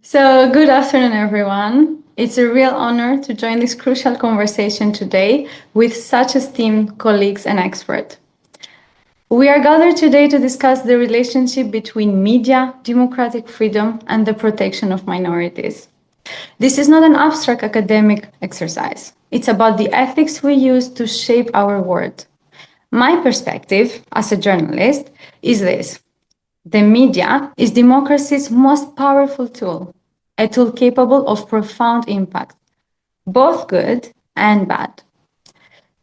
Good afternoon, everyone. It's a real honor to join this crucial conversation today with such esteemed colleagues and experts. We are gathered today to discuss the relationship between media, democratic freedom, and the protection of minorities. This is not an abstract academic exercise. It's about the ethics we use to shape our world. My perspective as a journalist is this. The media is democracy's most powerful tool, a tool capable of profound impact, both good and bad.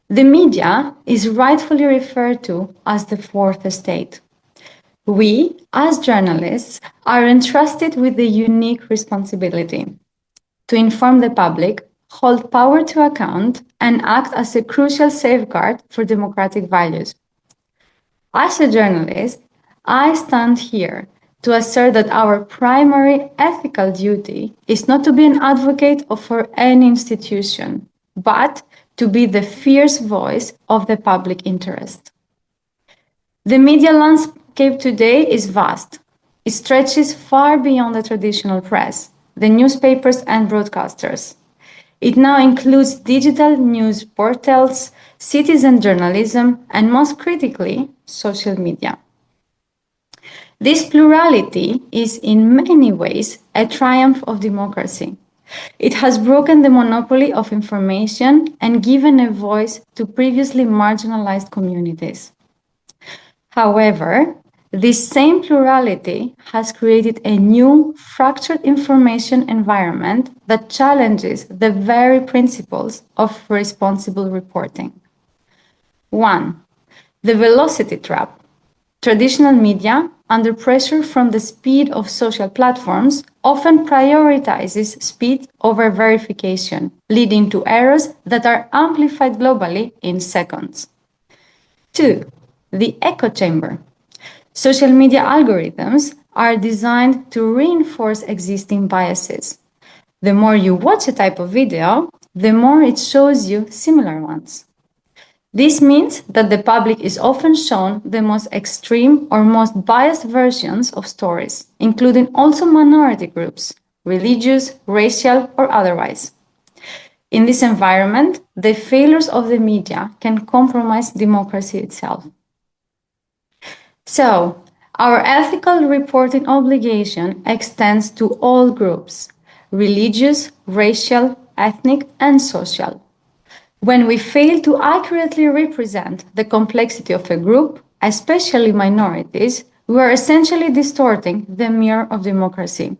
The media is rightfully referred to as the fourth estate. We, as journalists, are entrusted with the unique responsibility to inform the public, hold power to account, and act as a crucial safeguard for democratic values. As a journalist, I stand here to assert that our primary ethical duty is not to be an advocate for any institution, but to be the fierce voice of the public interest. The media landscape today is vast. It stretches far beyond the traditional press, the newspapers and broadcasters. It now includes digital news portals, citizen journalism, and most critically, social media. This plurality is in many ways a triumph of democracy. It has broken the monopoly of information and given a voice to previously marginalized communities. However, this same plurality has created a new fractured information environment that challenges the very principles of responsible reporting. 1. The velocity trap. Traditional media, under pressure from the speed of social platforms, often prioritizes speed over verification, leading to errors that are amplified globally in seconds. 2. The echo chamber. Social media algorithms are designed to reinforce existing biases. The more you watch a type of video, the more it shows you similar ones. This means that the public is often shown the most extreme or most biased versions of stories, including also minority groups, religious, racial, or otherwise. In this environment, the failures of the media can compromise democracy itself. So, our ethical reporting obligation extends to all groups, religious, racial, ethnic, and social. When we fail to accurately represent the complexity of a group, especially minorities, we are essentially distorting the mirror of democracy.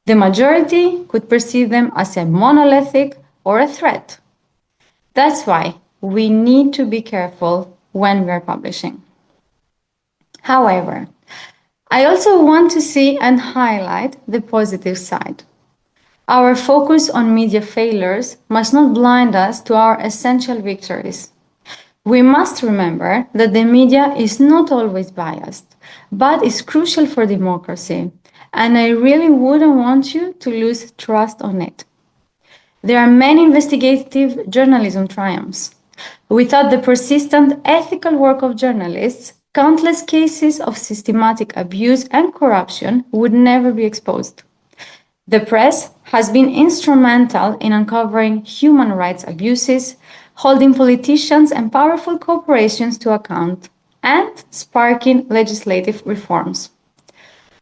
The majority could perceive them as a monolithic or a threat. That's why we need to be careful when we are publishing. However, I also want to see and highlight the positive side. Our focus on media failures must not blind us to our essential victories. We must remember that the media is not always biased, but is crucial for democracy, and I really wouldn't want you to lose trust on it. There are many investigative journalism triumphs. Without the persistent ethical work of journalists, countless cases of systematic abuse and corruption would never be exposed. The press has been instrumental in uncovering human rights abuses, holding politicians and powerful corporations to account, and sparking legislative reforms.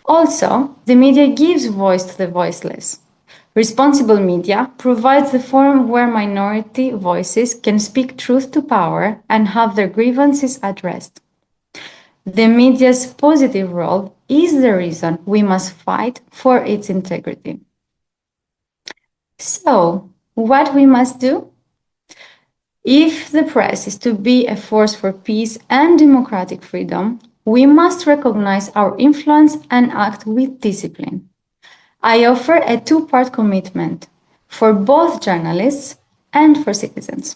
Also, the media gives voice to the voiceless. Responsible media provides the forum where minority voices can speak truth to power and have their grievances addressed. The media's positive role is the reason we must fight for its integrity. So, what we must do? If the press is to be a force for peace and democratic freedom, we must recognize our influence and act with discipline. I offer a two-part commitment for both journalists and for citizens.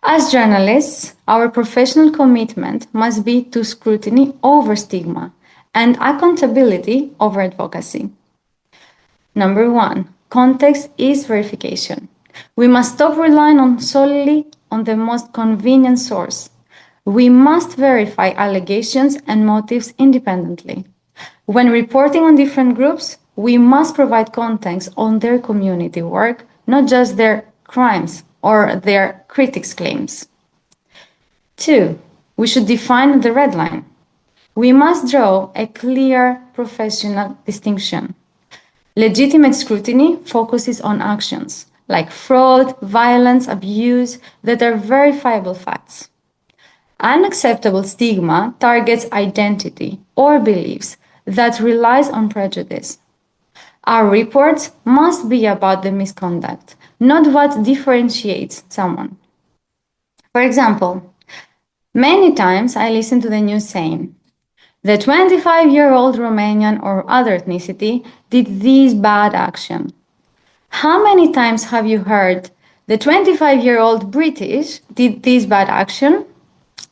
As journalists, our professional commitment must be to scrutiny over stigma and accountability over advocacy. Number 1, context is verification. We must stop relying solely on the most convenient source. We must verify allegations and motives independently. When reporting on different groups, we must provide context on their community work, not just their crimes or their critics' claims. 2. We should define the red line. We must draw a clear professional distinction. Legitimate scrutiny focuses on actions like fraud, violence, abuse that are verifiable facts. Unacceptable stigma targets identity or beliefs that relies on prejudice. Our reports must be about the misconduct, not what differentiates someone. For example, many times I listen to the news saying, the 25-year-old Romanian or other ethnicity did this bad action. How many times have you heard the 25-year-old British did this bad action?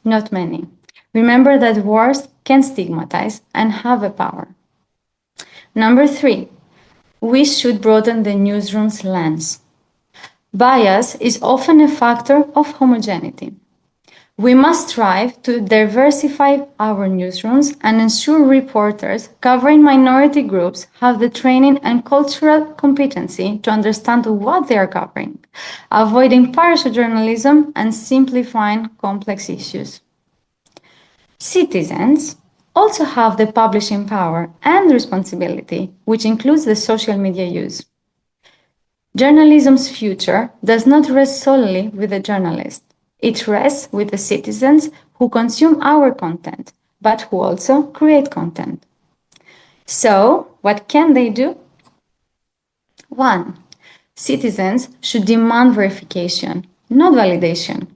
Not many. Remember that words can stigmatize and have a power. Number 3, we should broaden the newsroom's lens. Bias is often a factor of homogeneity. We must strive to diversify our newsrooms and ensure reporters covering minority groups have the training and cultural competency to understand what they are covering, avoiding partial journalism and simplifying complex issues. Citizens also have the publishing power and responsibility, which includes the social media use. Journalism's future does not rest solely with the journalist. It rests with the citizens who consume our content, but who also create content. So, what can they do? 1. Citizens should demand verification, not validation.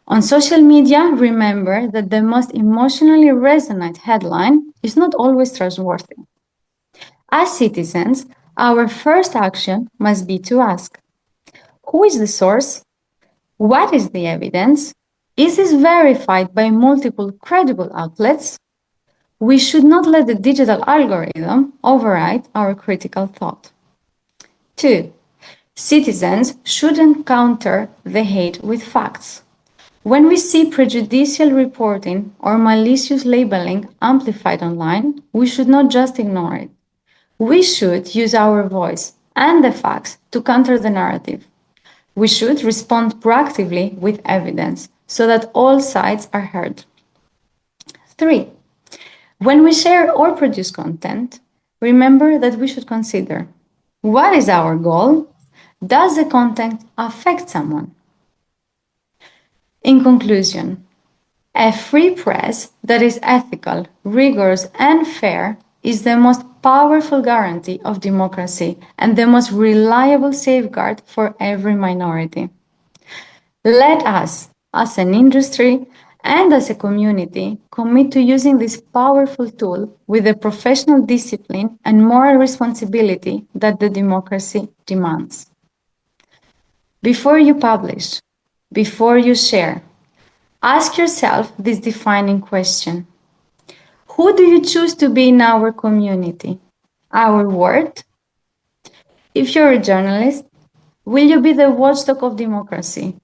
On social media, remember that the most emotionally resonant headline is not always trustworthy. As citizens, our first action must be to ask, who is the source? What is the evidence? Is this verified by multiple credible outlets? We should not let the digital algorithm override our critical thought. 2. Citizens shouldn't counter the hate with facts. When we see prejudicial reporting or malicious labeling amplified online, we should not just ignore it. We should use our voice and the facts to counter the narrative. We should respond proactively with evidence so that all sides are heard. 3. When we share or produce content, remember that we should consider, what is our goal? Does the content affect someone? In conclusion, a free press that is ethical, rigorous, and fair is the most powerful guarantee of democracy and the most reliable safeguard for every minority. Let us, as an industry and as a community, commit to using this powerful tool with the professional discipline and moral responsibility that the democracy demands. Before you publish, before you share, ask yourself this defining question. Who do you choose to be in our community? Our word? If you're a journalist, will you be the watchdog of democracy?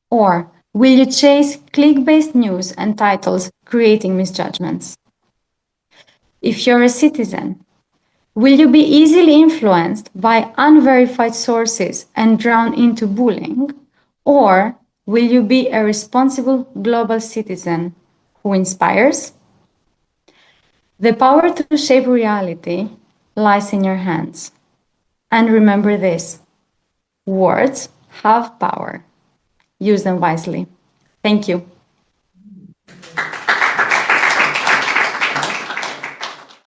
Or will you chase click-based news and titles creating misjudgments? If you're a citizen, will you be easily influenced by unverified sources and drawn into bullying? Or will you be a responsible global citizen who inspires? The power to shape reality lies in your hands. And remember this, words have power. Use them wisely. Thank you.